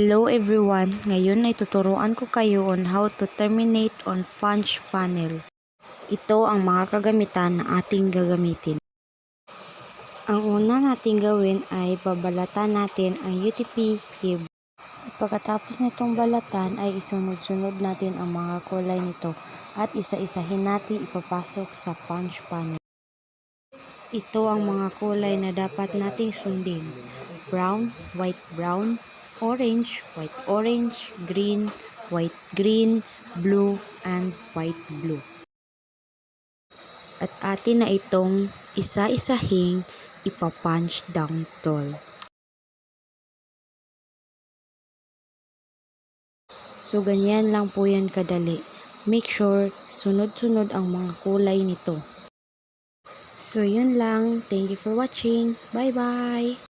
Hello everyone! Ngayon ay tuturuan ko kayo on how to terminate on punch panel. Ito ang mga kagamitan na ating gagamitin. Ang una nating gawin ay babalatan natin ang UTP cube. Pagkatapos nitong balatan ay isunod-sunod natin ang mga kulay nito at isa-isahin natin ipapasok sa punch panel. Ito ang mga kulay na dapat nating sundin: brown, white brown, orange, white orange, green, white green, blue, and white blue. At atin na itong isa-isahing ipa-punch down tool. So ganyan lang po yan kadali. Make sure sunod-sunod ang mga kulay nito. So yun lang. Thank you for watching. Bye-bye!